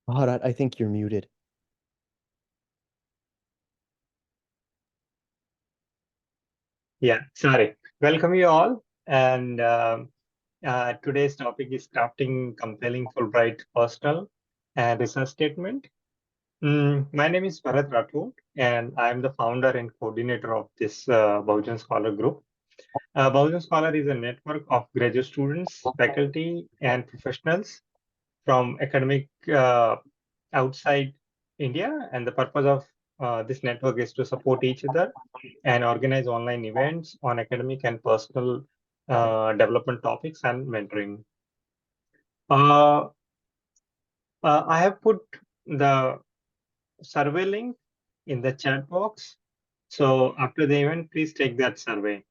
Bharat, I think you're muted. Yeah, sorry. Welcome you all. And today's topic is crafting compelling Fulbright personal and research statement. My name is Bharat Rathod, and I'm the founder and coordinator of this Bahujan Scholar group. Bahujan Scholar is a network of graduate students, faculty, and professionals from academic outside India. And the purpose of this network is to support each other and organize online events on academic and personal development topics and mentoring. Uh, I have put the survey link in the chat box. So after the event, please take that survey.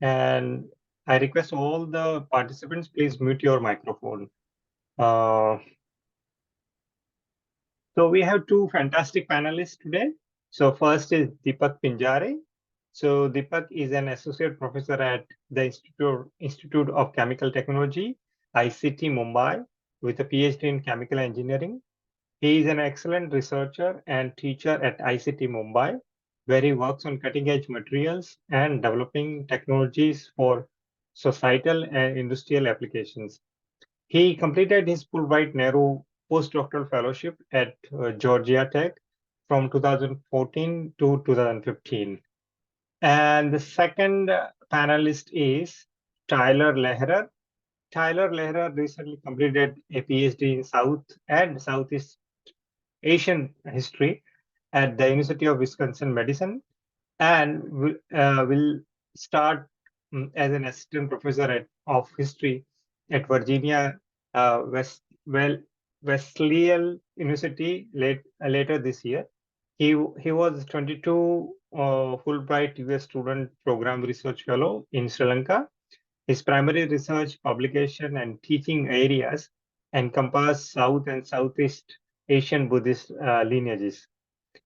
And I request all the participants, please mute your microphone. Uh, So we have two fantastic panelists today. So first is Deepak Pinjare. So Deepak is an associate professor at the Institute of Chemical Technology, ICT Mumbai, with a PhD in chemical engineering. He is an excellent researcher and teacher at ICT Mumbai, where he works on cutting-edge materials and developing technologies for societal and industrial applications. He completed his Fulbright Nehru postdoctoral fellowship at Georgia Tech from 2014 to 2015. And the second panelist is Tyler Lehrer. Tyler Lehrer recently completed a PhD in South and Southeast Asian history at the University of Wisconsin-Madison and will start as an assistant professor of history at Virginia well, Wesleyan University later this year. He was 22 Fulbright US Student Program Research Fellow in Sri Lanka. His primary research, publication, and teaching areas encompass South and Southeast Asian Buddhist lineages.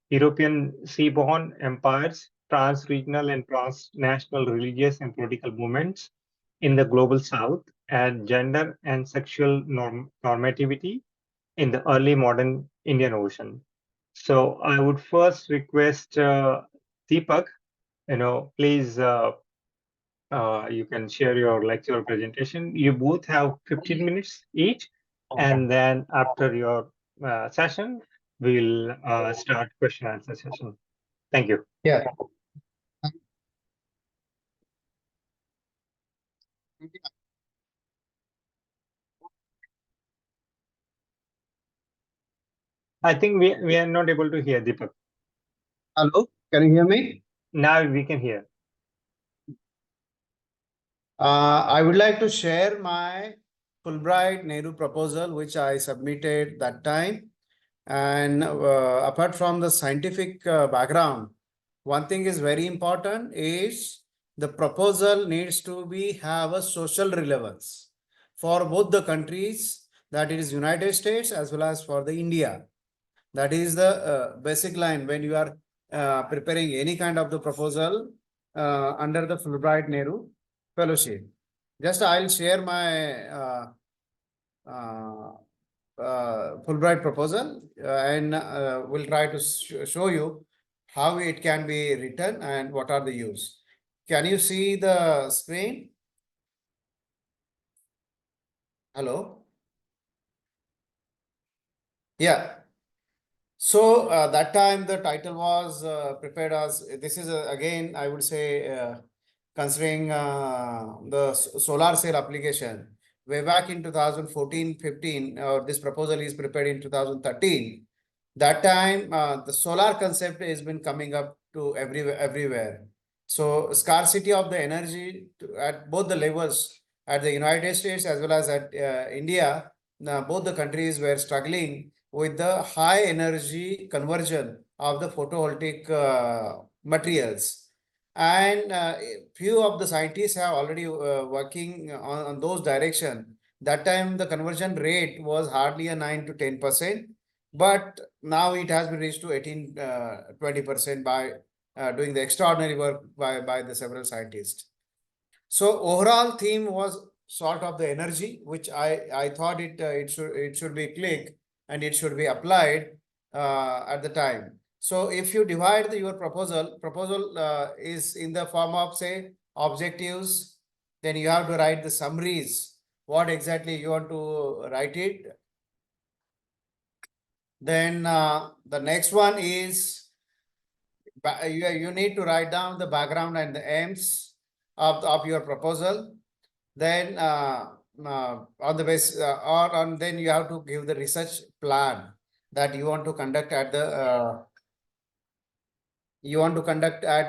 European seaborne empires, trans-regional and transnational religious and political movements in the global south, and gender and sexual normativity in the early modern Indian Ocean. So I would first request Deepak, please you can share your lecture presentation. You both have 15 minutes each, and then after your session, we'll start question answer session. Thank you. Yeah. I think we are not able to hear Deepak. Hello, can you hear me? Now we can hear. I would like to share my Fulbright Nehru proposal, which I submitted that time. And apart from the scientific background, one thing is very important is the proposal needs to have a social relevance for both the countries, that is United States as well as for the India. That is the basic line when you are preparing any kind of the proposal under the Fulbright Nehru Fellowship. Just I'll share my Fulbright proposal and we'll try to show you how it can be written and what are the use. Can you see the screen? Hello? Yeah. So that time the title was prepared as, this is again, I would say, considering the solar cell application. Way back in 2014-15, this proposal is prepared in 2013. That time the solar concept has been coming up to everywhere. So scarcity of the energy at both the levels, at the United States as well as at India, both the countries were struggling with the high energy conversion of the photovoltaic materials. And few of the scientists have already working on those direction. That time the conversion rate was hardly a 9 to 10%, but now it has been reached to 18, 20% by doing the extraordinary work by the several scientists. So overall theme was sort of the energy, which I thought it should be click and it should be applied at the time. So if you divide your proposal is in the form of, say, objectives, then you have to write the summaries, what exactly you want to write it. Then the next one is you need to write down the background and the aims of your proposal. Then on the base or on, then you have to give the research plan that you want to conduct at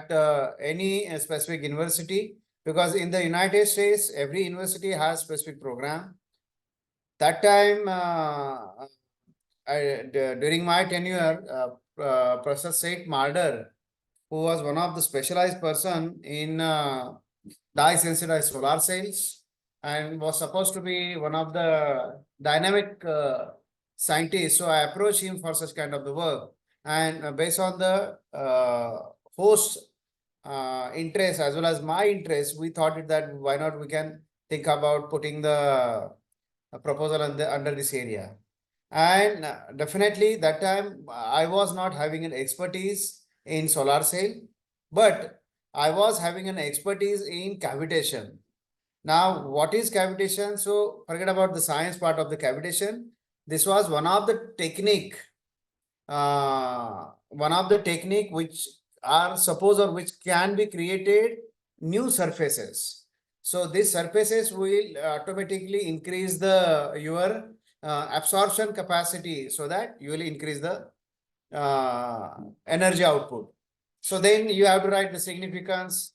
the any specific university, because in the United States every university has specific program. That time during my tenure, Professor Said Marder, who was one of the specialized person in dye sensitized solar cells and was supposed to be one of the dynamic scientists. So I approached him for such kind of the work, and based on the host interest as well as my interest, we thought that why not we can think about putting the proposal under this area. And definitely that time I was not having an expertise in solar cell, but I was having an expertise in cavitation. Now, what is cavitation? So forget about the science part of the cavitation. This was one of the technique which are supposed or which can be created new surfaces. So these surfaces will automatically increase the your absorption capacity, so that you will increase the energy output. So then you have to write the significance.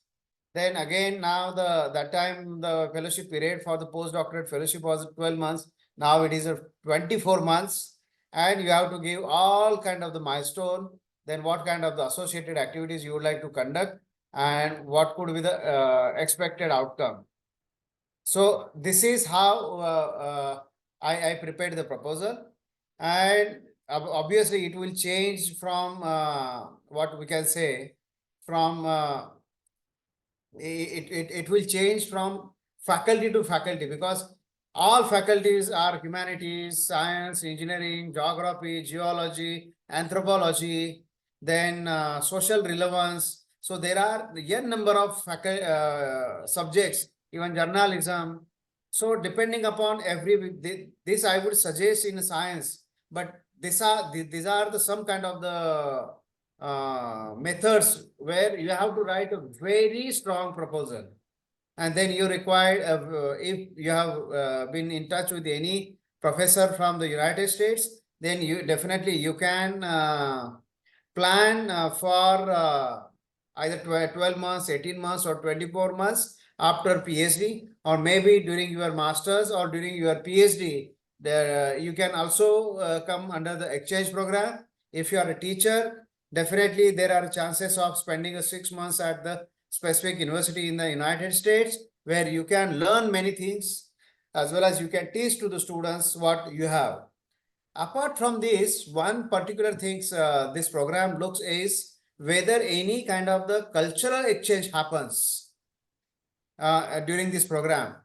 Then again, now that time the fellowship period for the postdoctorate fellowship was 12 months. Now it is 24 months, and you have to give all kind of the milestone. Then what kind of the associated activities you would like to conduct, and what could be the expected outcome. So this is how I prepared the proposal, and obviously it will change from what we can say from it will change from faculty to faculty, because all faculties are humanities, science, engineering, geography, geology, anthropology, then social relevance. So there are a number of subjects, even journalism. So depending upon this I would suggest in science, but these are the some kind of the methods where you have to write a very strong proposal. And then you require, if you have been in touch with any professor from the United States, then you definitely you can plan for either 12 months, 18 months or 24 months after PhD, or maybe during your masters or during your PhD. There you can also come under the exchange program. If you are a teacher, definitely there are chances of spending 6 months at the specific university in the United States, where you can learn many things as well as you can teach to the students what you have. Apart from this, one particular things this program looks is whether any kind of the cultural exchange happens during this program.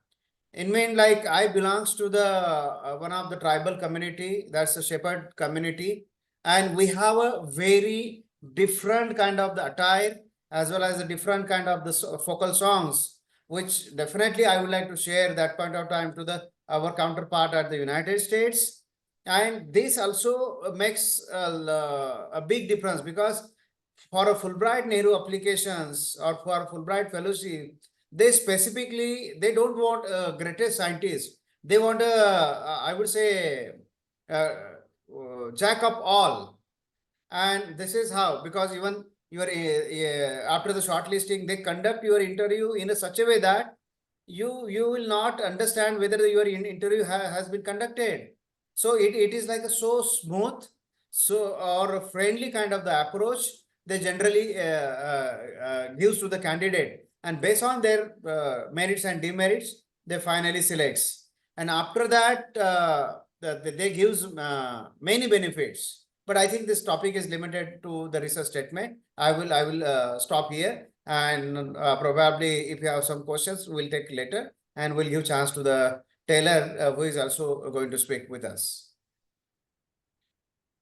In mean, like I belongs to the one of the tribal community, that's the shepherd community, and we have a very different kind of the attire as well as a different kind of the focal songs, which definitely I would like to share that point of time to the our counterpart at the United States. And this also makes a big difference, because for a Fulbright Nehru applications or for Fulbright fellowship, they don't want greatest scientists. They want I would say jack up all. And this is how, because even your after the shortlisting, they conduct your interview in such a way that you will not understand whether your interview has been conducted. So it is like a so smooth, so or a friendly kind of the approach they generally gives to the candidate, and based on their merits and demerits, they finally selects. And after that, they gives many benefits. But I think this topic is limited to the research statement. I will stop here, and probably if you have some questions, we'll take later, and we'll give chance to the Taylor, who is also going to speak with us.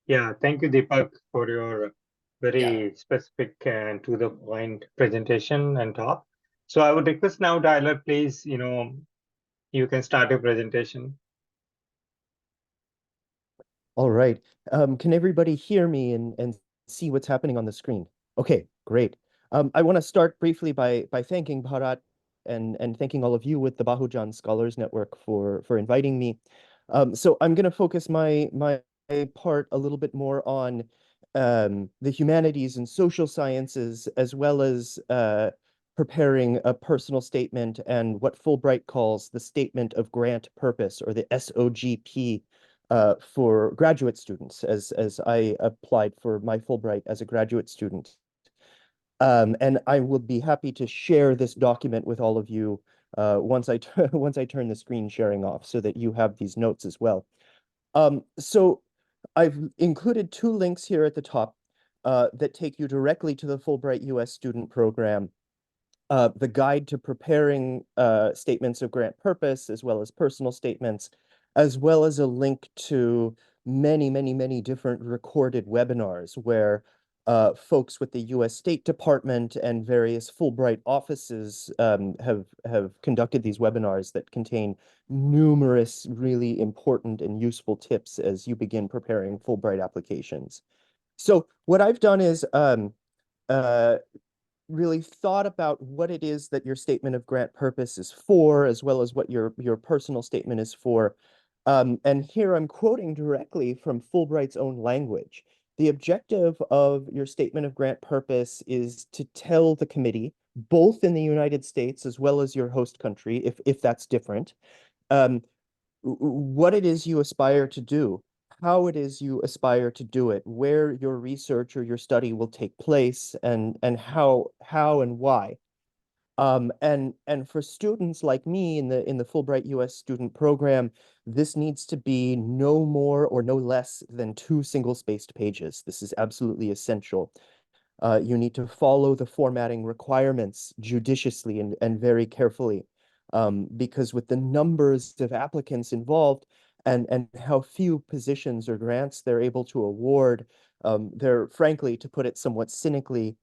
Yeah, thank you, Deepak, for your Yeah. very specific and to the point presentation and talk. So I would request now, Tyler, please, you can start your presentation. All right. Can everybody hear me and see what's happening on the screen? Okay, great. I want to start briefly by thanking Bharat and thanking all of you with the Bahujan Scholars Network for inviting me. So I'm going to focus my part a little bit more on the humanities and social sciences, as well as preparing a personal statement and what Fulbright calls the Statement of Grant Purpose, or the SOGP, for graduate students, as I applied for my Fulbright as a graduate student. And I will be happy to share this document with all of you once I once I turn the screen sharing off, so that you have these notes as well. So I've included two links here at the top that take you directly to the Fulbright US student program, the guide to preparing statements of grant purpose, as well as personal statements, as well as a link to many different recorded webinars where folks with the U.S. State Department and various Fulbright offices have conducted these webinars that contain numerous really important and useful tips as you begin preparing Fulbright applications. So what I've done is uh, really thought about what it is that your statement of grant purpose is for, as well as what your personal statement is for. And here I'm quoting directly from Fulbright's own language. The objective of your statement of grant purpose is to tell the committee, both in the United States as well as your host country, if that's different, um, what it is you aspire to do, how it is you aspire to do it, where your research or your study will take place, and how and why. And for students like me in the Fulbright US student program, this needs to be no more or no less than 2 single-spaced pages. This is absolutely essential. You need to follow the formatting requirements judiciously and very carefully, because with the numbers of applicants involved and how few positions or grants they're able to award, they're, frankly, to put it somewhat cynically,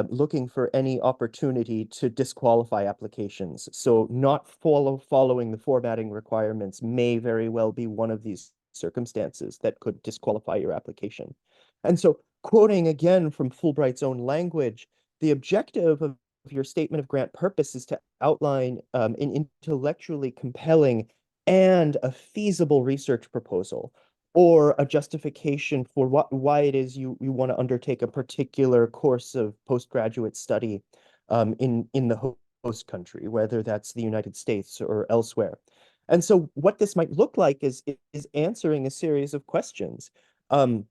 looking for any opportunity to disqualify applications. So not following the formatting requirements may very well be one of these circumstances that could disqualify your application. And so, quoting again from Fulbright's own language, the objective of your statement of grant purpose is to outline an intellectually compelling and a feasible research proposal, or a justification for why it is you want to undertake a particular course of postgraduate study in the host country, whether that's the United States or elsewhere. And so what this might look like is answering a series of questions. Um,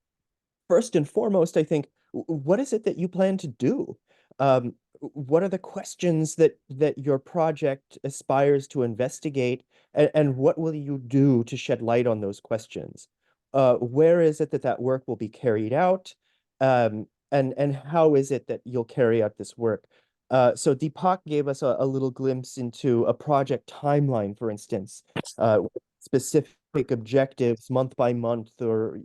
First and foremost, I think, what is it that you plan to do? What are the questions that your project aspires to investigate, and what will you do to shed light on those questions? Where is it that work will be carried out? And how is it that you'll carry out this work? So Deepak gave us a little glimpse into a project timeline, for instance, specific objectives month by month, or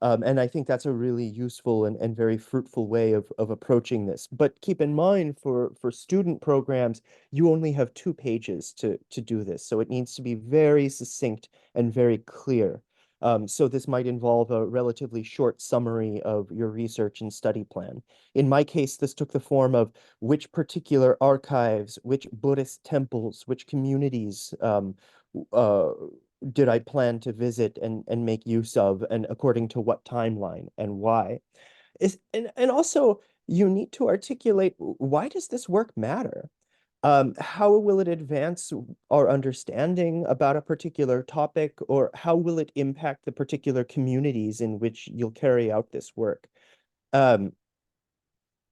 and I think that's a really useful and very fruitful way of approaching this. But keep in mind, for student programs, you only have 2 pages to do this. So it needs to be very succinct and very clear. So this might involve a relatively short summary of your research and study plan. In my case, this took the form of which particular archives, which Buddhist temples, which communities uh, did I plan to visit and make use of, and according to what timeline and why. And also, you need to articulate, why does this work matter? How will it advance our understanding about a particular topic, or how will it impact the particular communities in which you'll carry out this work? Um,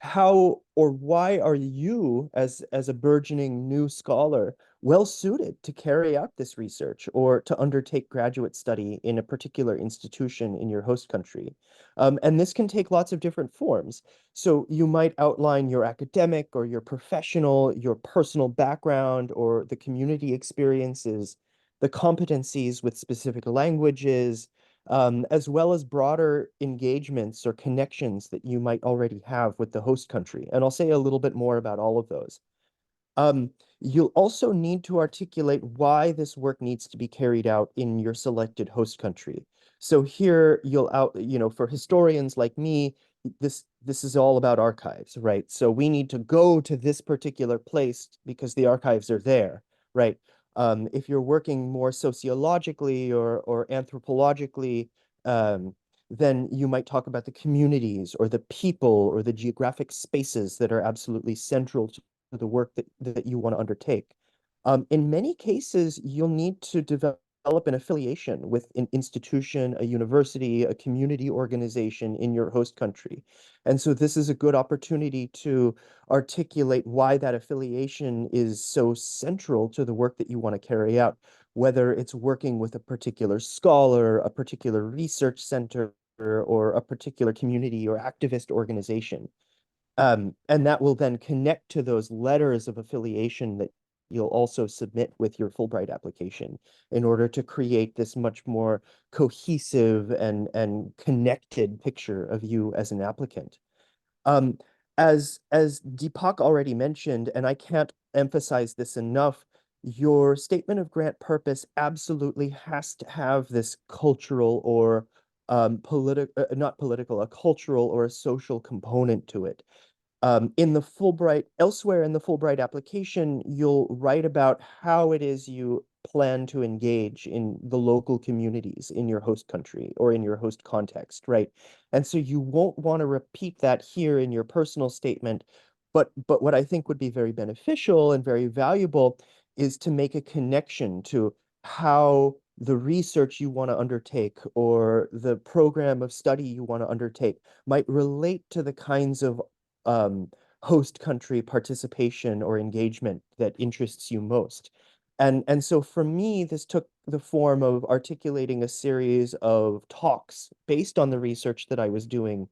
how or why are you, as a burgeoning new scholar, well suited to carry out this research or to undertake graduate study in a particular institution in your host country? And this can take lots of different forms. So you might outline your academic or your professional, your personal background, or the community experiences, the competencies with specific languages, as well as broader engagements or connections that you might already have with the host country. And I'll say a little bit more about all of those. Um, you'll also need to articulate why this work needs to be carried out in your selected host country. So here for historians like me, this is all about archives, right? So we need to go to this particular place because the archives are there, right? If you're working more sociologically or anthropologically, then you might talk about the communities or the people or the geographic spaces that are absolutely central to the work that you want to undertake. In many cases, you'll need to develop an affiliation with an institution, a university, a community organization in your host country. And so this is a good opportunity to articulate why that affiliation is so central to the work that you want to carry out, whether it's working with a particular scholar, a particular research center, or a particular community or activist organization. And that will then connect to those letters of affiliation that you'll also submit with your Fulbright application in order to create this much more cohesive and connected picture of you as an applicant. Um, as Deepak already mentioned, and I can't emphasize this enough, your statement of grant purpose absolutely has to have this cultural or not political, a cultural or a social component to it. Elsewhere in the Fulbright application, you'll write about how it is you plan to engage in the local communities in your host country or in your host context, right? And so you won't want to repeat that here in your personal statement, but what I think would be very beneficial and very valuable is to make a connection to how the research you want to undertake or the program of study you want to undertake might relate to the kinds of um, host country participation or engagement that interests you most. And so for me, this took the form of articulating a series of talks based on the research that I was doing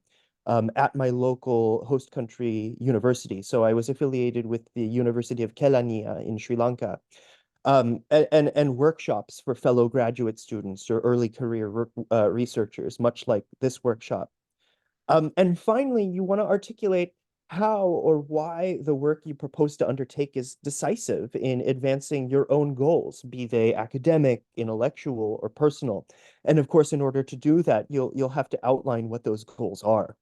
at my local host country university. So I was affiliated with the University of Kelaniya in Sri Lanka, and workshops for fellow graduate students or early career researchers, much like this workshop. And finally, you want to articulate how or why the work you propose to undertake is decisive in advancing your own goals, be they academic, intellectual, or personal. And of course, in order to do that, you'll have to outline what those goals are.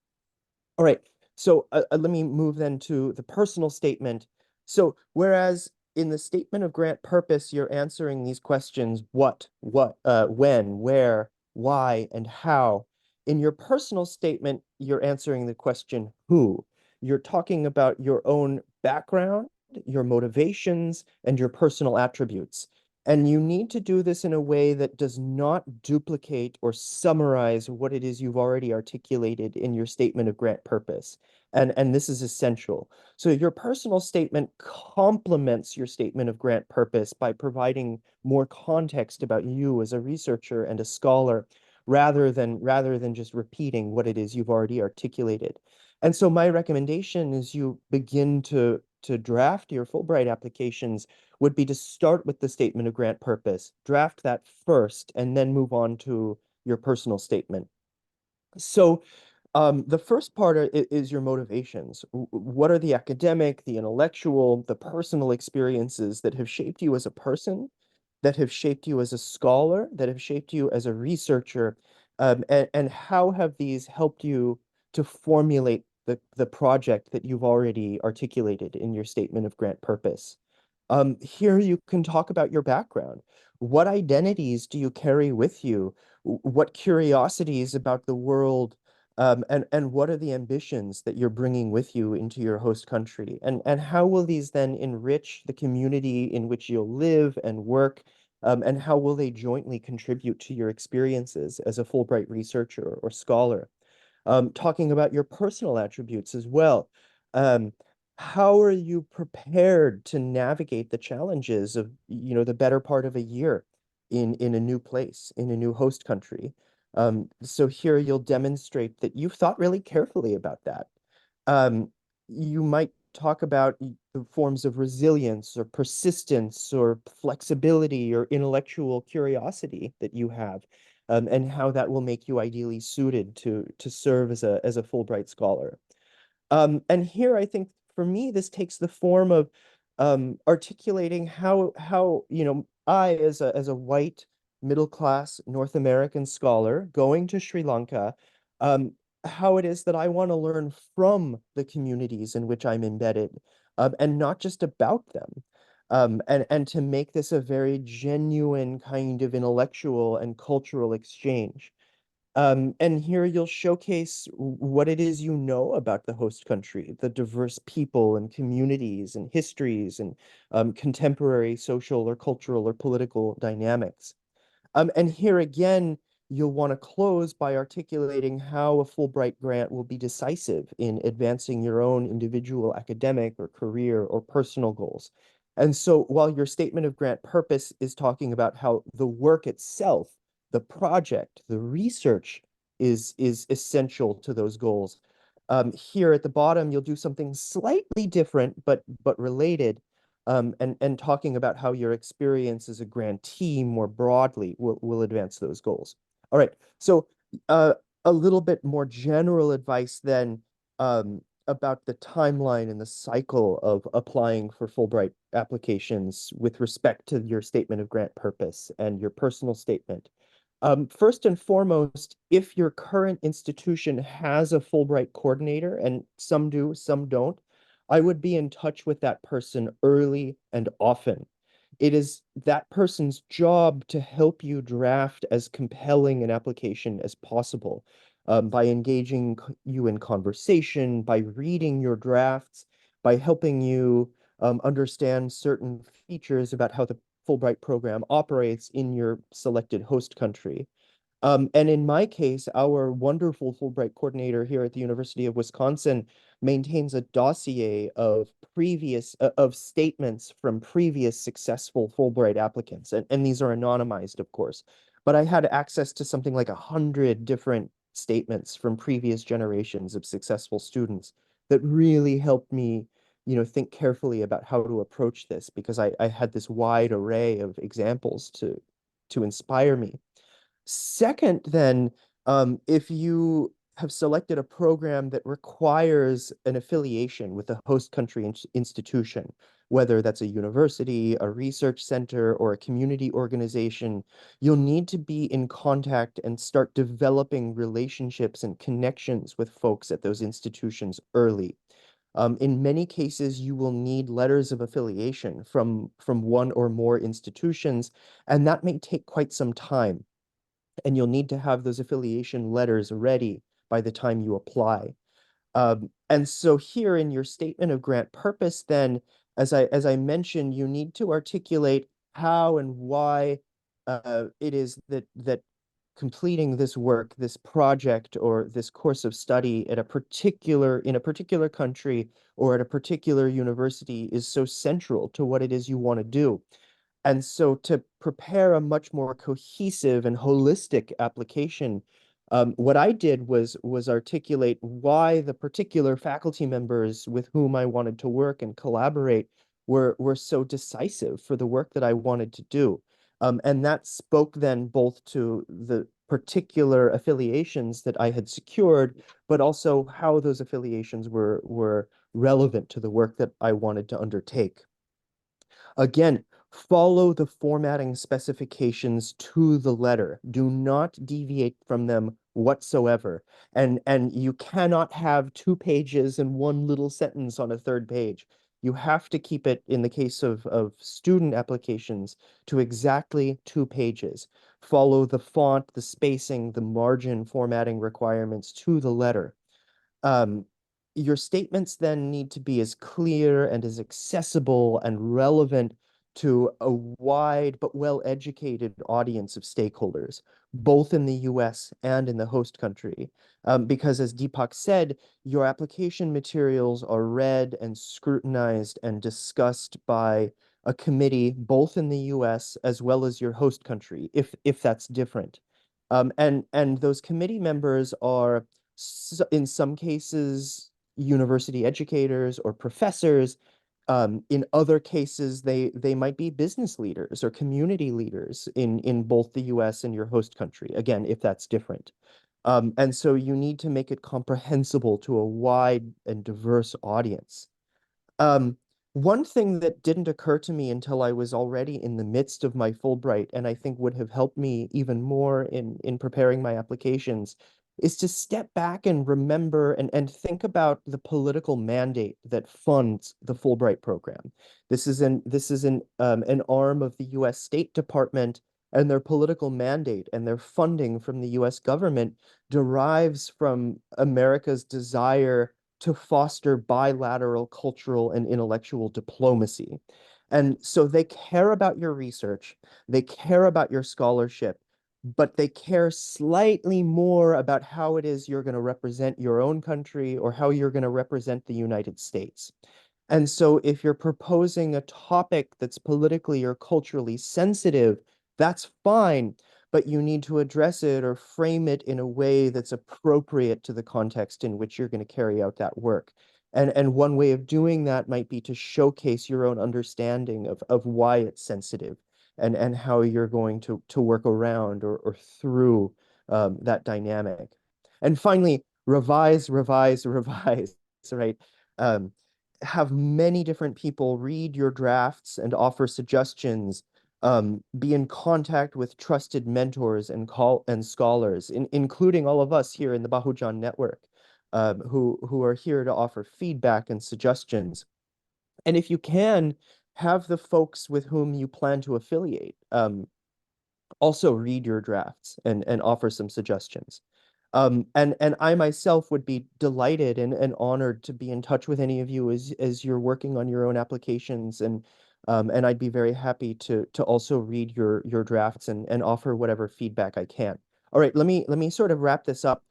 All right, so let me move then to the personal statement. So whereas in the statement of grant purpose, you're answering these questions, when, where, why, and how. In your personal statement, you're answering the question, who. You're talking about your own background, your motivations, and your personal attributes. And you need to do this in a way that does not duplicate or summarize what it is you've already articulated in your statement of grant purpose. And this is essential. So your personal statement complements your statement of grant purpose by providing more context about you as a researcher and a scholar rather than just repeating what it is you've already articulated. And so my recommendation as you begin to draft your Fulbright applications would be to start with the statement of grant purpose, draft that first, and then move on to your personal statement. So the first part is your motivations. What are the academic, the intellectual, the personal experiences that have shaped you as a person, that have shaped you as a scholar, that have shaped you as a researcher, and how have these helped you to formulate the project that you've already articulated in your statement of grant purpose? Here you can talk about your background. What identities do you carry with you? What curiosities about the world, and what are the ambitions that you're bringing with you into your host country? And how will these then enrich the community in which you'll live and work? And how will they jointly contribute to your experiences as a Fulbright researcher or scholar? Talking about your personal attributes as well. Um, how are you prepared to navigate the challenges of, the better part of a year in a new place, in a new host country? So here you'll demonstrate that you've thought really carefully about that. You might talk about the forms of resilience or persistence or flexibility or intellectual curiosity that you have. and how that will make you ideally suited to serve as a Fulbright scholar. And here I think for me, this takes the form of articulating how I as a white middle class North American scholar going to Sri Lanka, um, how it is that I want to learn from the communities in which I'm embedded, and not just about them. And to make this a very genuine kind of intellectual and cultural exchange. And here you'll showcase what it is you know about the host country, the diverse people and communities and histories and contemporary social or cultural or political dynamics. And here again, you'll want to close by articulating how a Fulbright grant will be decisive in advancing your own individual academic or career or personal goals. And so while your statement of grant purpose is talking about how the work itself, the project, the research is essential to those goals. Here at the bottom, you'll do something slightly different, but related, and talking about how your experience as a grantee more broadly will advance those goals. All right, so a little bit more general advice then about the timeline and the cycle of applying for Fulbright applications with respect to your statement of grant purpose and your personal statement. First and foremost, if your current institution has a Fulbright coordinator, and some do, some don't, I would be in touch with that person early and often. It is that person's job to help you draft as compelling an application as possible, by engaging you in conversation, by reading your drafts, by helping you understand certain features about how the Fulbright program operates in your selected host country. And in my case, our wonderful Fulbright coordinator here at the University of Wisconsin maintains a dossier of of statements from previous successful Fulbright applicants. And these are anonymized, of course. But I had access to something like 100 different statements from previous generations of successful students that really helped me, think carefully about how to approach this, because I had this wide array of examples to inspire me. Second, then, if you have selected a program that requires an affiliation with a host country institution, whether that's a university, a research center, or a community organization, you'll need to be in contact and start developing relationships and connections with folks at those institutions early. In many cases, you will need letters of affiliation from one or more institutions, and that may take quite some time, and you'll need to have those affiliation letters ready by the time you apply. And so here in your statement of grant purpose, then, as I mentioned, you need to articulate how and why it is that completing this work, this project, or this course of study in a particular country or at a particular university is so central to what it is you want to do. And so to prepare a much more cohesive and holistic application, what I did was articulate why the particular faculty members with whom I wanted to work and collaborate were so decisive for the work that I wanted to do. And that spoke then both to the particular affiliations that I had secured, but also how those affiliations were relevant to the work that I wanted to undertake. Again, follow the formatting specifications to the letter. Do not deviate from them whatsoever. And you cannot have 2 pages and one little sentence on a third page. You have to keep it, in the case of student applications, to exactly 2 pages. Follow the font, the spacing, the margin formatting requirements to the letter. Um, your statements then need to be as clear and as accessible and relevant to a wide but well-educated audience of stakeholders, both in the US and in the host country. Because as Deepak said, your application materials are read and scrutinized and discussed by a committee both in the US as well as your host country, if that's different. And those committee members are in some cases university educators or professors, In other cases, they might be business leaders or community leaders in both the US and your host country, again, if that's different. And so you need to make it comprehensible to a wide and diverse audience. Um, One thing that didn't occur to me until I was already in the midst of my Fulbright, and I think would have helped me even more in preparing my applications, is to step back and remember and think about the political mandate that funds the Fulbright program. This is an arm of the U.S. State Department, and their political mandate and their funding from the U.S. government derives from America's desire to foster bilateral cultural and intellectual diplomacy. And so they care about your research, they care about your scholarship, but they care slightly more about how it is you're going to represent your own country or how you're going to represent the United States. And so if you're proposing a topic that's politically or culturally sensitive, that's fine, but you need to address it or frame it in a way that's appropriate to the context in which you're going to carry out that work. And one way of doing that might be to showcase your own understanding of why it's sensitive and how you're going to work around or through that dynamic. And finally, revise, revise, revise, right? Um, have many different people read your drafts and offer suggestions, be in contact with trusted mentors and scholars, including all of us here in the Bahujan network, who are here to offer feedback and suggestions. And if you can, have the folks with whom you plan to affiliate also read your drafts and offer some suggestions. And I myself would be delighted and honored to be in touch with any of you as you're working on your own applications, and I'd be very happy to also read your drafts and offer whatever feedback I can. All right, let me sort of wrap this up.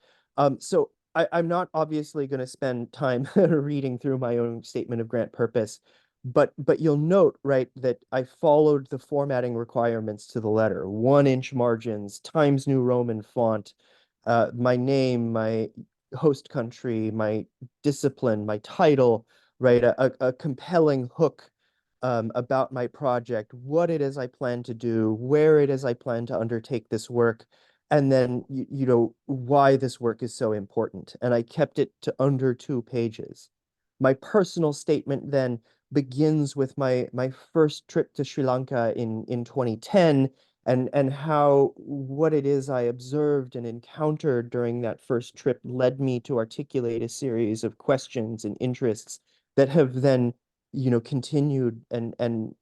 So I'm not obviously going to spend time reading through my own statement of grant purpose, but you'll note, right, that I followed the formatting requirements to the letter. 1-inch margins, Times New Roman font, my name, my host country, my discipline, my title, right? A compelling hook about my project, what it is I plan to do, where it is I plan to undertake this work, and then you know why this work is so important. And I kept it to under 2 pages. My personal statement then begins with my first trip to Sri Lanka in 2010 and how what it is I observed and encountered during that first trip led me to articulate a series of questions and interests that have then, you know, continued and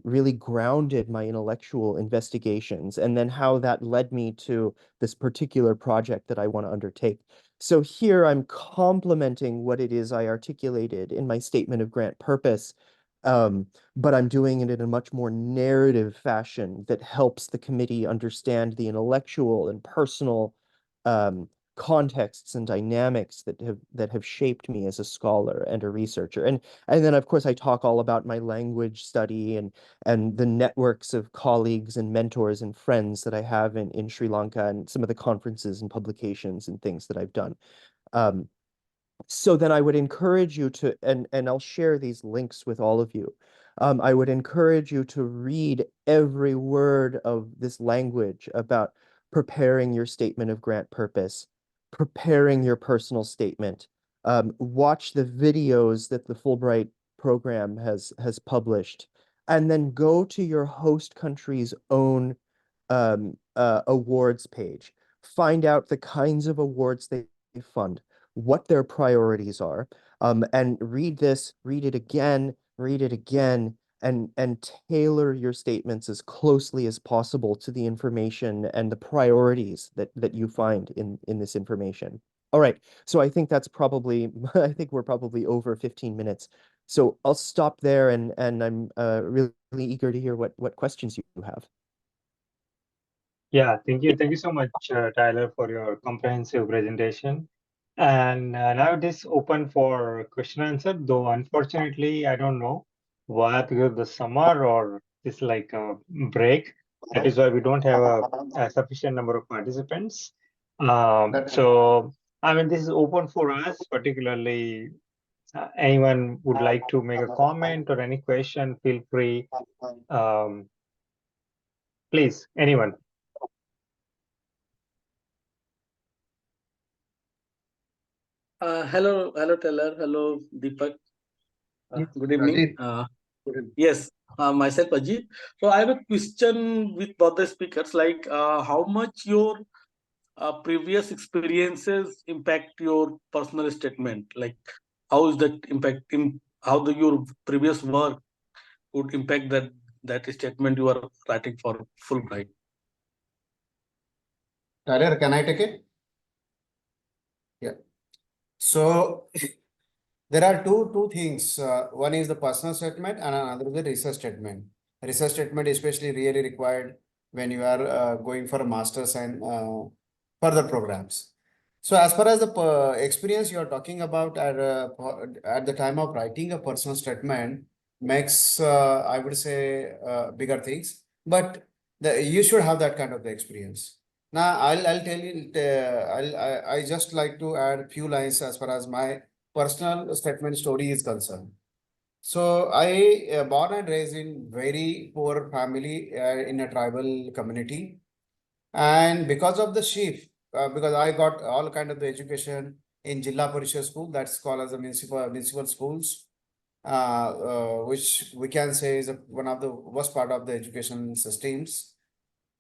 really grounded my intellectual investigations, and then how that led me to this particular project that I want to undertake. So here I'm complementing what it is I articulated in my statement of grant purpose, but I'm doing it in a much more narrative fashion that helps the committee understand the intellectual and personal contexts and dynamics that have shaped me as a scholar and a researcher. And then of course I talk all about my language study and the networks of colleagues and mentors and friends that I have in Sri Lanka, and some of the conferences and publications and things that I've done. So then I would encourage you to, and I'll share these links with all of you. I would encourage you to read every word of this language about preparing your statement of grant purpose, preparing your personal statement. Watch the videos that the Fulbright program has published, and then go to your host country's own awards page. Find out the kinds of awards they fund, what their priorities are, and read this, read it again, and tailor your statements as closely as possible to the information and the priorities that you find in this information. All right, so I think that's probably, I think we're probably over 15 minutes. So I'll stop there, and I'm really eager to hear what questions you have. Yeah, thank you so much, Tyler, for your comprehensive presentation. And now it is open for question answer, though unfortunately, I don't know why, because of the summer or it's like a break. That is why we don't have a sufficient number of participants. So, I mean, this is open for us, particularly Anyone would like to make a comment or any question, feel free. Please, anyone. Hello, Taylor. Hello, Deepak. Yes, Good evening. Ajit. Yes, myself Ajit. So I have a question with both the speakers, like how much your previous experiences impact your personal statement? Like how is that how your previous work would impact that statement you are writing for Fulbright? Tyler, can I take it? Yeah. So there are two things. One is the personal statement and another is the research statement. Research statement especially really required when you are going for a master's and further programs. So as far as the experience you are talking about at the time of writing a personal statement makes, I would say, bigger things, but you should have that kind of the experience. Now, I'll tell you, I just like to add few lines as far as my personal statement story is concerned. So I born and raised in very poor family in a tribal community, and because of the shift, because I got all kind of the education in Jilla Parishad school, that's called as the municipal schools, which we can say is one of the worst part of the education systems.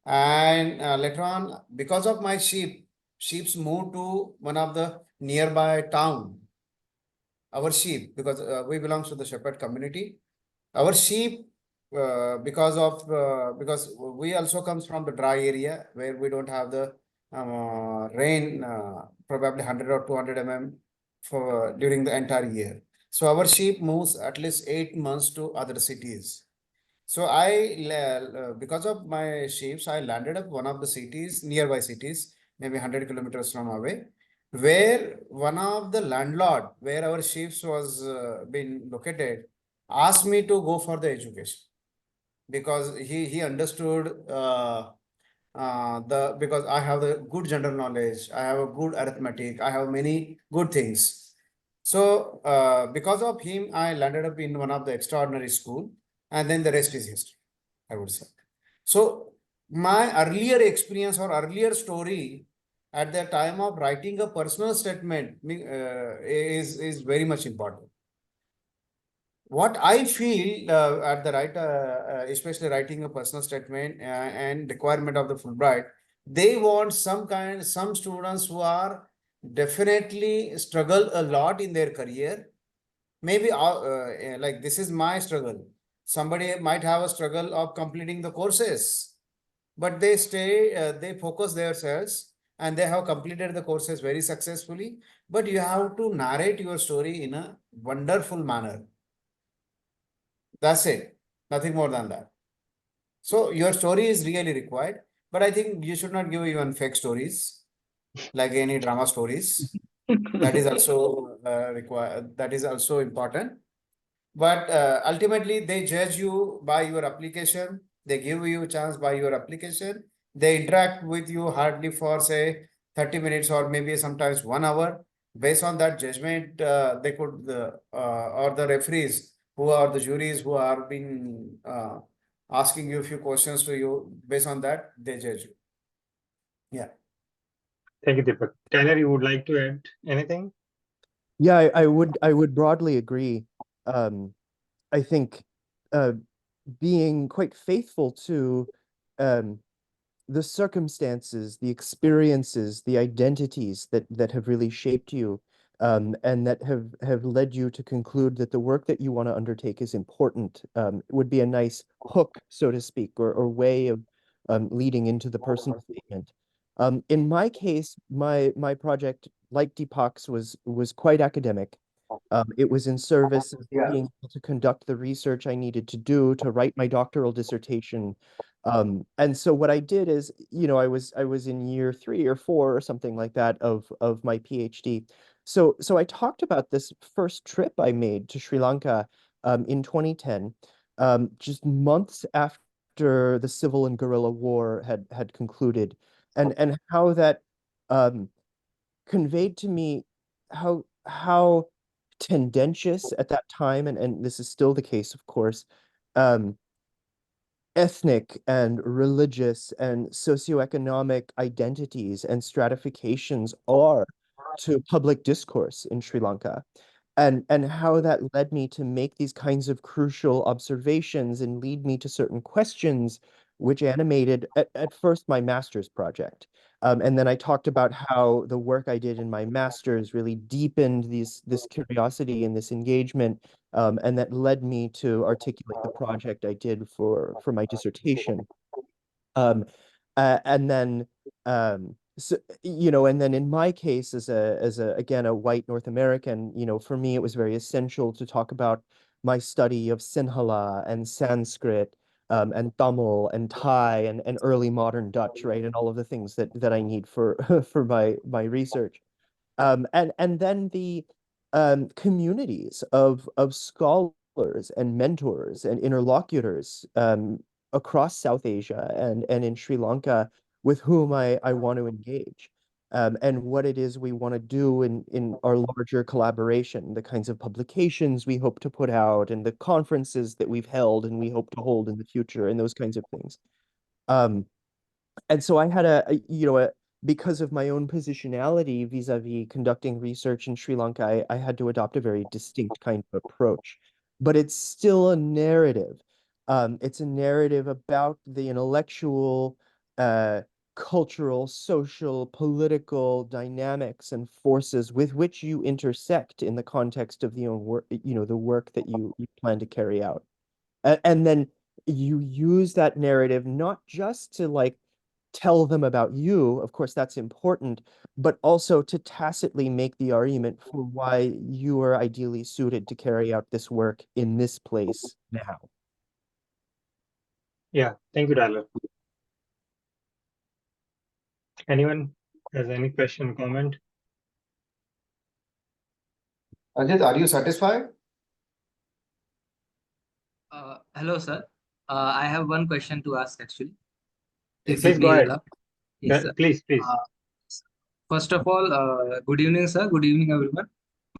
And later on, because of my sheep's moved to one of the nearby town. Our sheep, because we belong to the shepherd community, our sheep, because we also comes from the dry area where we don't have the rain, probably 100 or 200 for during the entire year. So our sheep moves at least 8 months to other cities. So because of my sheep, I landed up one of the cities, nearby cities, maybe 100 kilometers from away, where one of the landlord, where our sheep was been located, asked me to go for the education because he understood because I have the good general knowledge, I have a good arithmetic, I have many good things. So because of him, I landed up in one of the extraordinary school, and then the rest is history, I would say. So my earlier experience or earlier story at the time of writing a personal statement is very much important. What I feel at the especially writing a personal statement and requirement of the Fulbright, they want some students who are definitely struggle a lot in their career. Maybe like this is my struggle. Somebody might have a struggle of completing the courses, but they focus themselves and they have completed the courses very successfully. But you have to narrate your story in a wonderful manner. That's it. Nothing more than that. So your story is really required, but I think you should not give even fake stories, like any drama stories. That is also required. That is also important. But ultimately, they judge you by your application. They give you a chance by your application. They interact with you hardly for say 30 minutes or maybe sometimes 1 hour. Based on that judgment, they could or the referees who are the juries who are being asking you a few questions to you. Based on that, they judge you. Yeah. Thank you, Deepak. Tyler, you would like to add anything? Yeah, I would broadly agree. I think being quite faithful to um, the circumstances, the experiences, the identities that have really shaped you, and that have led you to conclude that the work that you want to undertake is important, would be a nice hook, so to speak, or way of leading into the personal statement. In my case, my project, like Deepak's, was quite academic. It was in service of being able to conduct the research I needed to do to write my doctoral dissertation. And so what I did is, I was in year 3 or 4 or something like that of my PhD. So I talked about this first trip I made to Sri Lanka in 2010, just months after the civil and guerrilla war had concluded, and how that conveyed to me how tendentious at that time, and this is still the case, of course, um, ethnic and religious and socioeconomic identities and stratifications are to public discourse in Sri Lanka, and how that led me to make these kinds of crucial observations and lead me to certain questions which animated at first my master's project. And then I talked about how the work I did in my master's really deepened this curiosity and this engagement, and that led me to articulate the project I did for my dissertation. Um, and then so and then in my case as a again a white North American, for me it was very essential to talk about my study of Sinhala and Sanskrit, and Tamil and Thai and early modern Dutch, right? And all of the things that I need for for my research. And then the communities of scholars and mentors and interlocutors across South Asia and in Sri Lanka with whom I want to engage. And what it is we want to do in our larger collaboration, the kinds of publications we hope to put out, and the conferences that we've held and we hope to hold in the future, and those kinds of things. Um, and so I had because of my own positionality vis-a-vis conducting research in Sri Lanka, I had to adopt a very distinct kind of approach. But it's still a narrative. It's a narrative about the intellectual, cultural, social, political dynamics and forces with which you intersect in the context of the own work, the work that you plan to carry out. And then you use that narrative not just to like tell them about you, of course that's important, but also to tacitly make the argument for why you are ideally suited to carry out this work in this place now. Yeah, thank you, Tyler. Anyone has any question, comment? Ajit, are you satisfied? Hello, sir. I have one question to ask actually. Please If go we ahead. allow. Yes, sir. Please. First of all, good evening, sir. Good evening, everyone.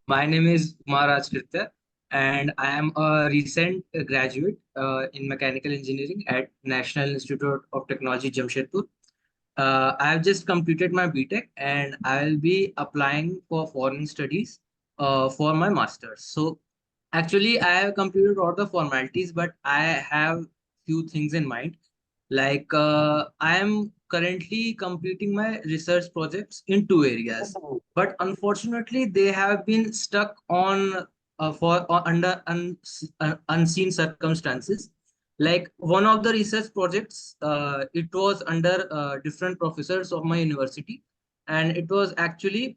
My name is Kumar Rajkirtya, and I am a recent graduate in mechanical engineering at National Institute of Technology, Jamshedpur. I have just completed my BTech, and I will be applying for foreign studies for my master's. So actually, I have completed all the formalities, but I have few things in mind. Like I am currently completing my research projects in two areas, but unfortunately, they have been stuck on for under unseen circumstances. Like one of the research projects, it was under different professors of my university, and it was actually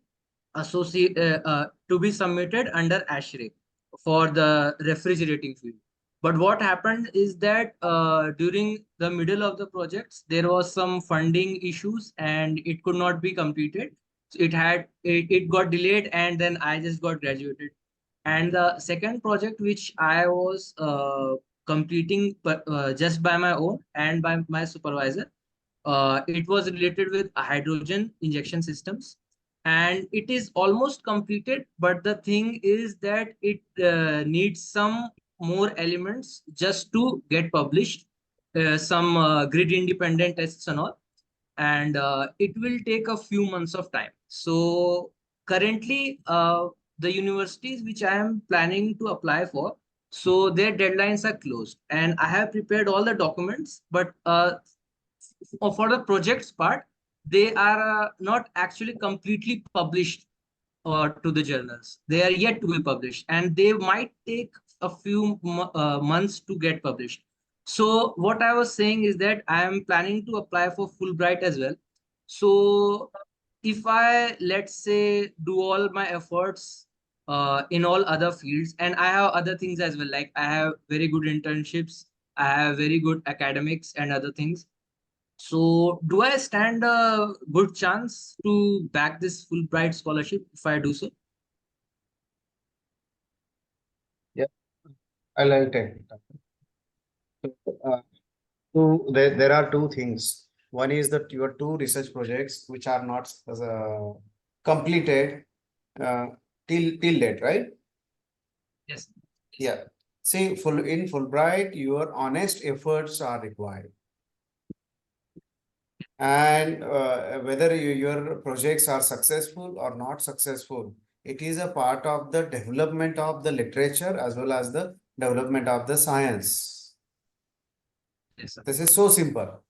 associate to be submitted under ASHRAE for the refrigerating field. But what happened is that during the middle of the projects, there was some funding issues and it could not be completed. So it got delayed, and then I just got graduated. And the second project, which I was completing just by my own and by my supervisor, it was related with hydrogen injection systems, and it is almost completed. But the thing is that it needs some more elements just to get published, some grid independent tests and all, and it will take a few months of time. So currently, the universities which I am planning to apply for, so their deadlines are closed, and I have prepared all the documents, but for the projects part, they are not actually completely published to the journals. They are yet to be published, and they might take a few months to get published. So what I was saying is that I am planning to apply for Fulbright as well. So if I, let's say, do all my efforts in all other fields, and I have other things as well, like I have very good internships, I have very good academics and other things. So do I stand a good chance to back this Fulbright scholarship if I do so? Yeah, I like it. Uh, there are two things. One is that your two research projects which are not completed till date, right? Yes. Yeah. See, in Fulbright, your honest efforts are required. And whether your projects are successful or not successful, it is a part of the development of the literature as well as the development of the science. Yes, sir. This is so simple.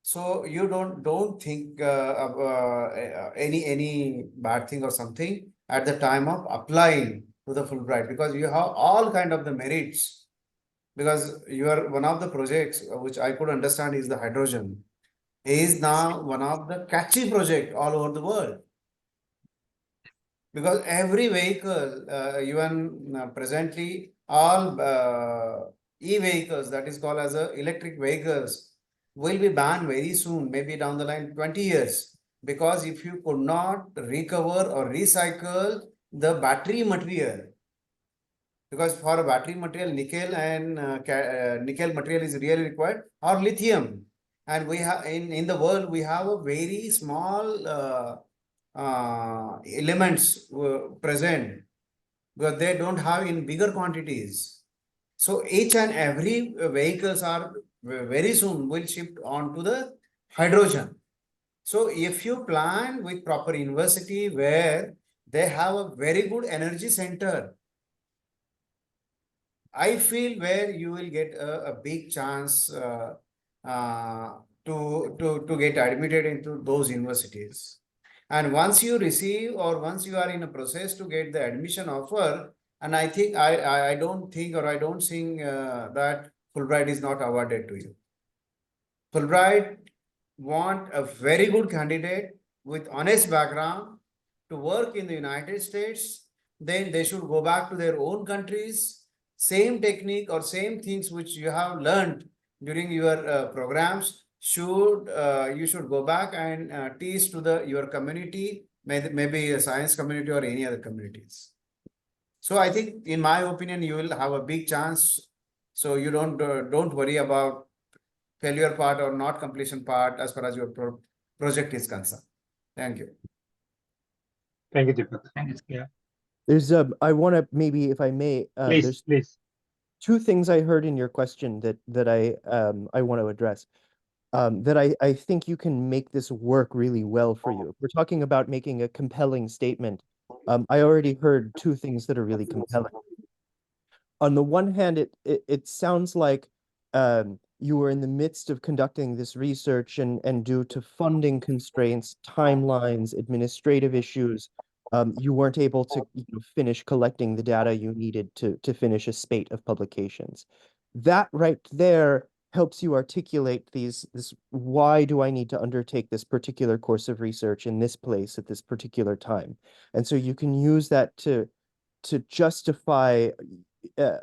So you don't think of any bad thing or something at the time of applying to the Fulbright, because you have all kind of the merits. Because you are one of the projects which I could understand is the hydrogen, is now one of the catchy project all over the world. Because every vehicle, even presently, all e-vehicles, that is called as electric vehicles, will be banned very soon, maybe down the line 20 years. Because if you could not recover or recycle the battery material, because for a battery material, nickel and nickel material is really required, or lithium. And we have in the world, we have a very small elements present, because they don't have in bigger quantities. So each and every vehicles are very soon will shift on to the hydrogen. So if you plan with proper university where they have a very good energy center, I feel where you will get a big chance to get admitted into those universities. And once you receive, or once you are in a process to get the admission offer, and I think I don't think, or I don't think that Fulbright is not awarded to you. Fulbright want a very good candidate with honest background to work in the United States. Then they should go back to their own countries. Same technique or same things which you have learned during your programs should you should go back and teach to the your community, maybe a science community or any other communities. So I think, in my opinion, you will have a big chance. So you don't worry about failure part or not completion part as far as your project is concerned. Thank you. Thank you, Deepak. Thank you. Yeah, There's I want to, maybe if I may, there's please. two things I heard in your question that I want to address. That I think you can make this work really well for you. If we're talking about making a compelling statement, I already heard two things that are really compelling. On the one hand, it sounds like you were in the midst of conducting this research, and due to funding constraints, timelines, administrative issues, you weren't able to finish collecting the data you needed to finish a spate of publications. That right there helps you articulate this why do I need to undertake this particular course of research in this place at this particular time. And so you can use that to justify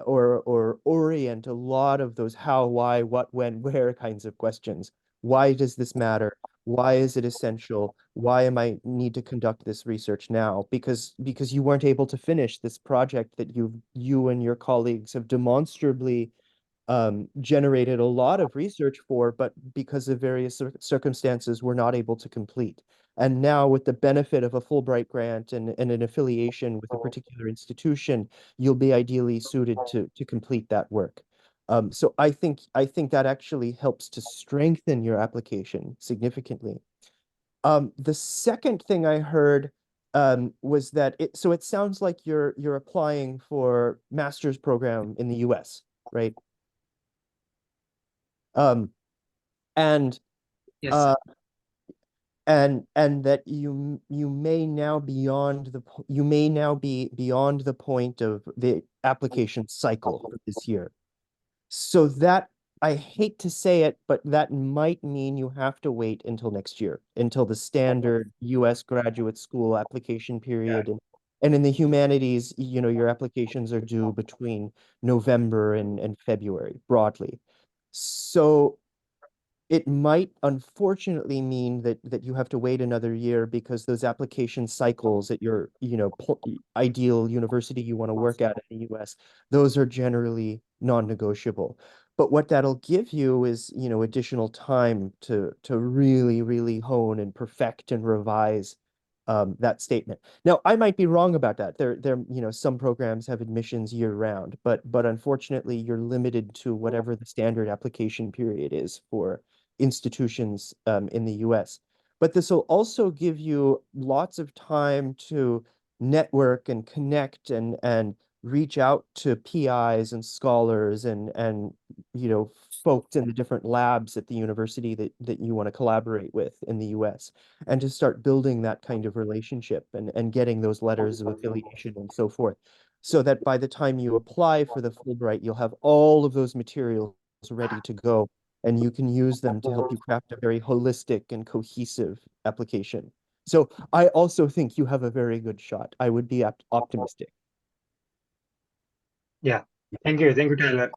or orient a lot of those how, why, what, when, where kinds of questions. Why does this matter? Why is it essential? Why am I need to conduct this research now? Because you weren't able to finish this project that you and your colleagues have demonstrably generated a lot of research for, but because of various circumstances, were not able to complete. And now, with the benefit of a Fulbright grant and an affiliation with a particular institution, you'll be ideally suited to complete that work. So I think that actually helps to strengthen your application significantly. The second thing I heard was that it sounds like you're applying for master's program in the US, right? And Yes, uh, sir. and that you may now you may now be beyond the point of the application cycle for this year. So that, I hate to say it, but that might mean you have to wait until next year, until the standard US graduate school application period. And in the humanities, your applications are due between November and February, broadly. So it might unfortunately mean that you have to wait another year, because those application cycles at your ideal university you want to work at in the US, those are generally non-negotiable. But what that'll give you is additional time to really hone and perfect and revise that statement. Now, I might be wrong about that. Some programs have admissions year round, but unfortunately, you're limited to whatever the standard application period is for institutions in the US. But this will also give you lots of time to network and connect and reach out to PIs and scholars and folks in the different labs at the university that you want to collaborate with in the US, and to start building that kind of relationship and getting those letters of affiliation and so forth, so that by the time you apply for the Fulbright, you'll have all of those materials ready to go, and you can use them to help you craft a very holistic and cohesive application. So I also think you have a very good shot. I would be optimistic. Yeah, thank you, Tyler.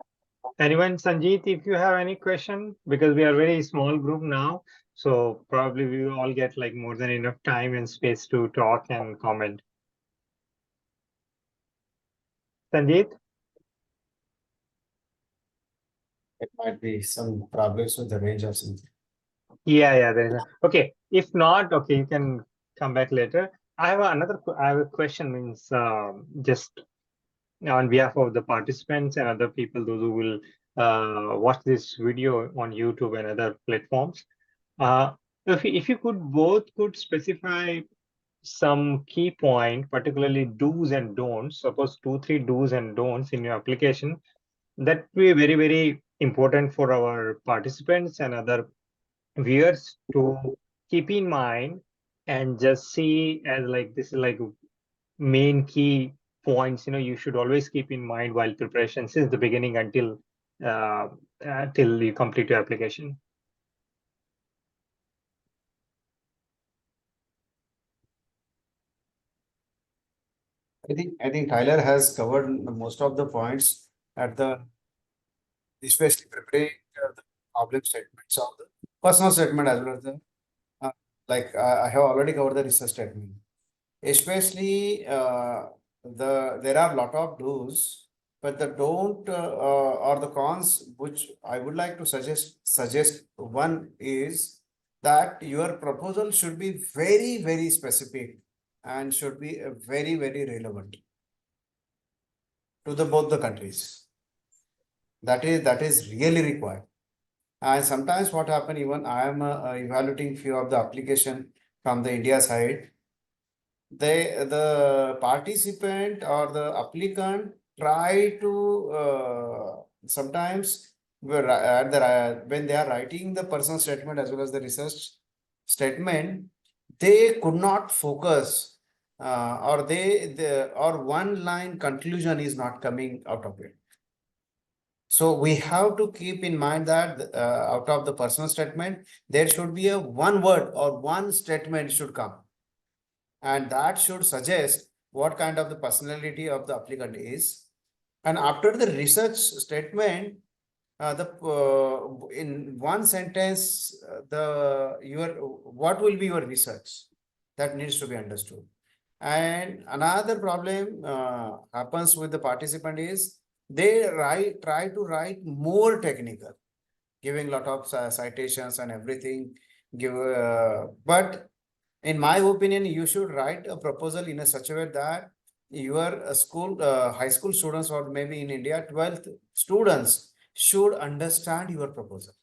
Anyone, Sanjeet, if you have any question, because we are a very small group now, so probably we will all get like more than enough time and space to talk and comment. Sanjeet? It might be some problems with the range or something. Yeah, there is okay. If not, okay, you can come back later. I have a question, means just on behalf of the participants and other people, those who will watch this video on YouTube and other platforms. If you could specify some key point, particularly do's and don'ts, suppose 2, 3 do's and don'ts in your application, that will be very, very important for our participants and other viewers to keep in mind, and just see as like this is like main key points you should always keep in mind while preparation since the beginning until till you complete your application. I think Tyler has covered most of the points at the especially preparing the problem statements of the personal statement as well as the I have already covered the research statement. Especially there are a lot of do's, but the don't or the cons which I would like to suggest one is that your proposal should be very, very specific and should be very, very relevant to the both the countries. That is really required. And sometimes what happen, even I am evaluating few of the application from the India side. The participant or the applicant try to sometimes when they are writing the personal statement as well as the research statement, they could not focus or one line conclusion is not coming out of it. So we have to keep in mind that out of the personal statement, there should be a one word or one statement should come. And that should suggest what kind of the personality of the applicant is. And after the research statement, in one sentence, what will be your research? That needs to be understood. And another problem happens with the participant is they try to write more technical, giving lot of citations and everything. But in my opinion, you should write a proposal in a such a way that your high school students, or maybe in India, 12th students should understand your proposal.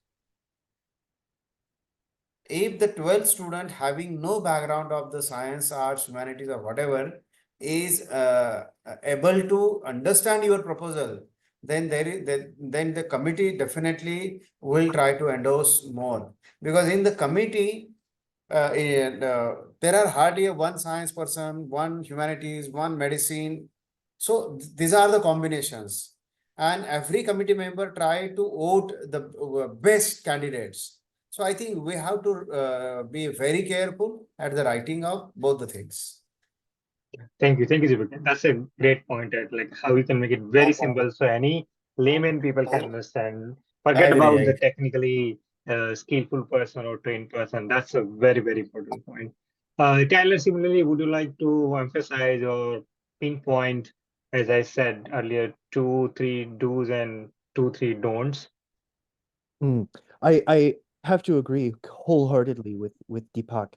If the 12th student having no background of the science, arts, humanities, or whatever is able to understand your proposal, then then the committee definitely will try to endorse more, because in the committee there are hardly one science person, one humanities, one medicine. So these are the combinations, and every committee member try to vote the best candidates. So I think we have to be very careful at the writing of both the things. Thank you, Deepak. That's a great point at like how we can make it very simple so any layman people can understand. Forget I about agree. the technically skillful person or trained person. That's a very, very important point. Tyler, similarly, would you like to emphasize or pinpoint, as I said earlier, 2, 3 do's and 2, 3 don'ts? I have to agree wholeheartedly with Deepak.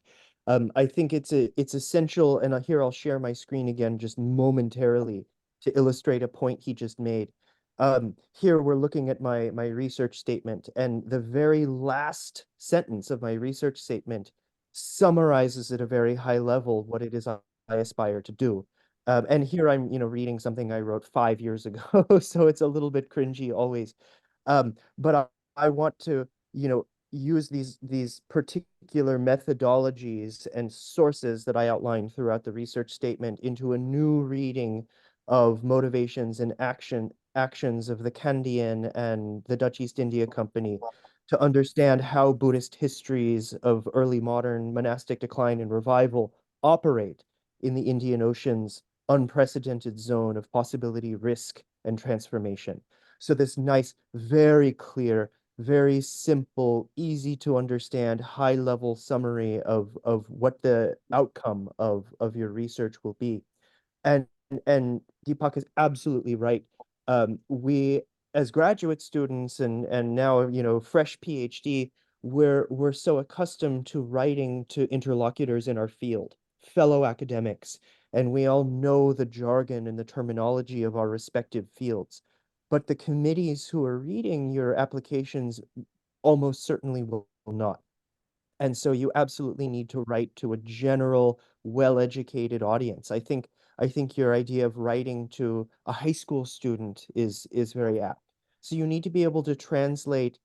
I think it's essential, and here I'll share my screen again just momentarily to illustrate a point he just made. Here we're looking at my research statement, and the very last sentence of my research statement summarizes at a very high level what it is I aspire to do. And here I'm, reading something I wrote 5 years ago, so it's a little bit cringy always. But I want to, use these particular methodologies and sources that I outlined throughout the research statement into a new reading of motivations and actions of the Kandyan and the Dutch East India Company to understand how Buddhist histories of early modern monastic decline and revival operate in the Indian Ocean's unprecedented zone of possibility, risk, and transformation. So this nice, very clear, very simple, easy to understand, high level summary of what the outcome of your research will be. And and Deepak is absolutely right. We as graduate students and now, fresh PhD, we're so accustomed to writing to interlocutors in our field, fellow academics, and we all know the jargon and the terminology of our respective fields. But the committees who are reading your applications almost certainly will not. And so you absolutely need to write to a general, well-educated audience. I think your idea of writing to a high school student is very apt. So you need to be able to translate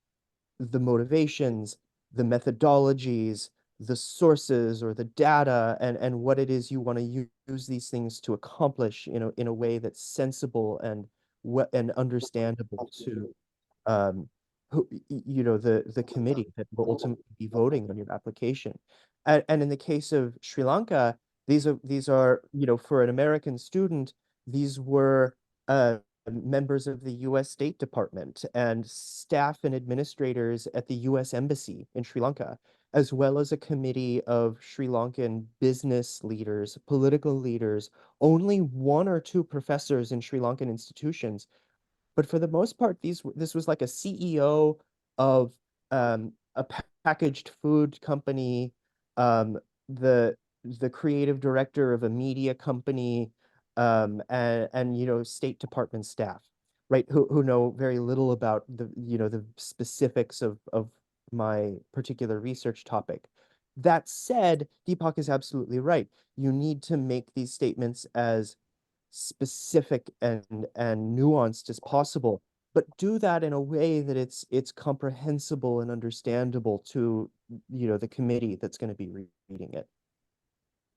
the motivations, the methodologies, the sources or the data, and what it is you want to use these things to accomplish, in a way that's sensible and understandable to um, the committee that will ultimately be voting on your application. And in the case of Sri Lanka, these are, for an American student, these were members of the US State Department and staff and administrators at the US Embassy in Sri Lanka, as well as a committee of Sri Lankan business leaders, political leaders, only one or two professors in Sri Lankan institutions. But for the most part, this was like a CEO of a packaged food company, um, the the creative director of a media company, and State Department staff, right? Who know very little about the specifics of my particular research topic. That said, Deepak is absolutely right. You need to make these statements as specific and nuanced as possible, but do that in a way that it's comprehensible and understandable to the committee that's going to be reading it.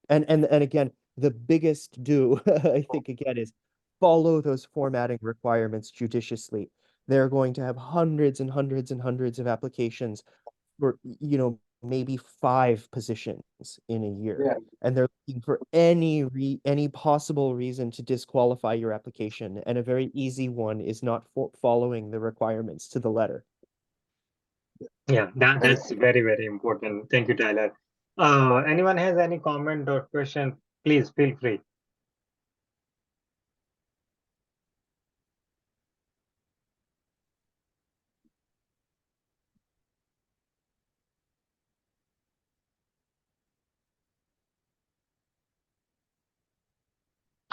And again, the biggest do I think again is follow those formatting requirements judiciously. They're going to have hundreds and hundreds and hundreds of applications for maybe 5 positions in a year, Yeah. and they're looking for any possible reason to disqualify your application, and a very easy one is not following the requirements to the letter. Yeah, that's very, very important. Thank you, Tyler. Anyone has any comment or question, please feel free.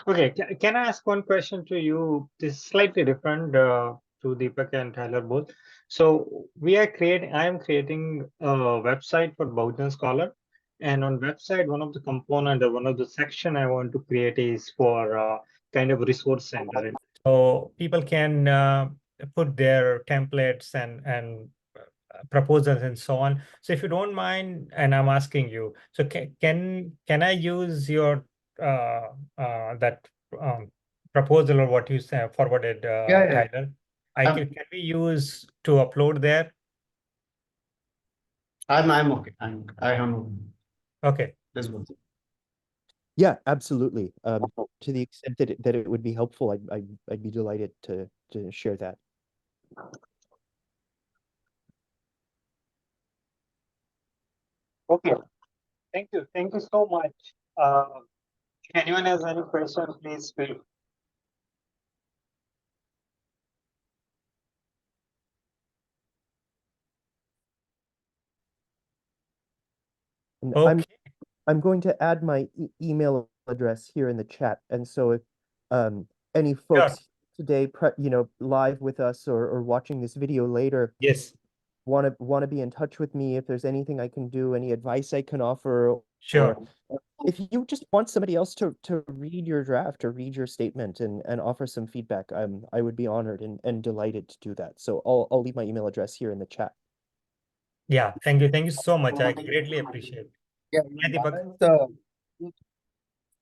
Okay, can I ask one question to you? This is slightly different to Deepak and Tyler both. So I am creating a website for Bahujan Scholar, and on website, one of the component or one of the section I want to create is for kind of resource center. So people can put their templates and proposals and so on. So if you don't mind, and I'm asking you, so can I use your that proposal or what you say forwarded, Yeah. Tyler? Um, Can we use to upload there? I'm okay. I have no. Okay. Let's go. Yeah, absolutely. To the extent that it would be helpful, I'd be delighted to share that. Okay. Thank you. Thank you so much. If anyone has any questions, please feel. And Okay. I'm going to add my email address here in the chat. And so if any folks today, live with us or watching this video later, Yes, want to be in touch with me, if there's anything I can do, any advice I can offer, sure. or if you just want somebody else to read your draft or read your statement and offer some feedback, I would be honored and delighted to do that. So I'll leave my email address here in the chat. Yeah, thank you. Thank you so much. I greatly appreciate it. Yeah, Yeah, Deepak. the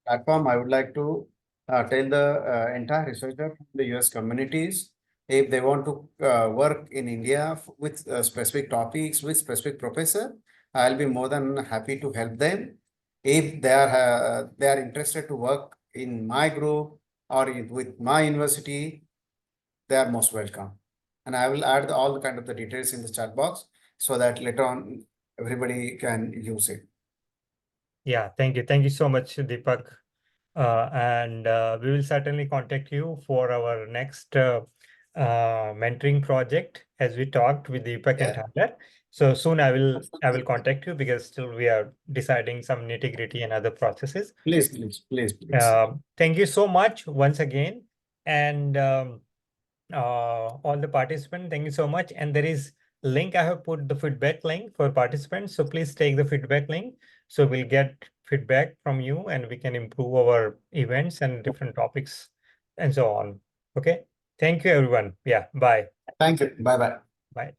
platform, I would like to tell the entire researcher from the US communities, if they want to work in India with specific topics, with specific professor, I'll be more than happy to help them. If they are interested to work in my group or with my university, they are most welcome. And I will add all the kind of the details in the chat box so that later on everybody can use it. Yeah, thank you. Thank you so much, Deepak. And we will certainly contact you for our next mentoring project, as we talked with Deepak and Yeah. Tyler. So soon I will contact you, because still we are deciding some nitty-gritty and other processes. Please. Thank you so much once again. And all the participants, thank you so much. And there is link, I have put the feedback link for participants. So please take the feedback link. So we'll get feedback from you and we can improve our events and different topics and so on. Okay. Thank you, everyone. Yeah. Bye. Thank you. Bye-bye. Bye.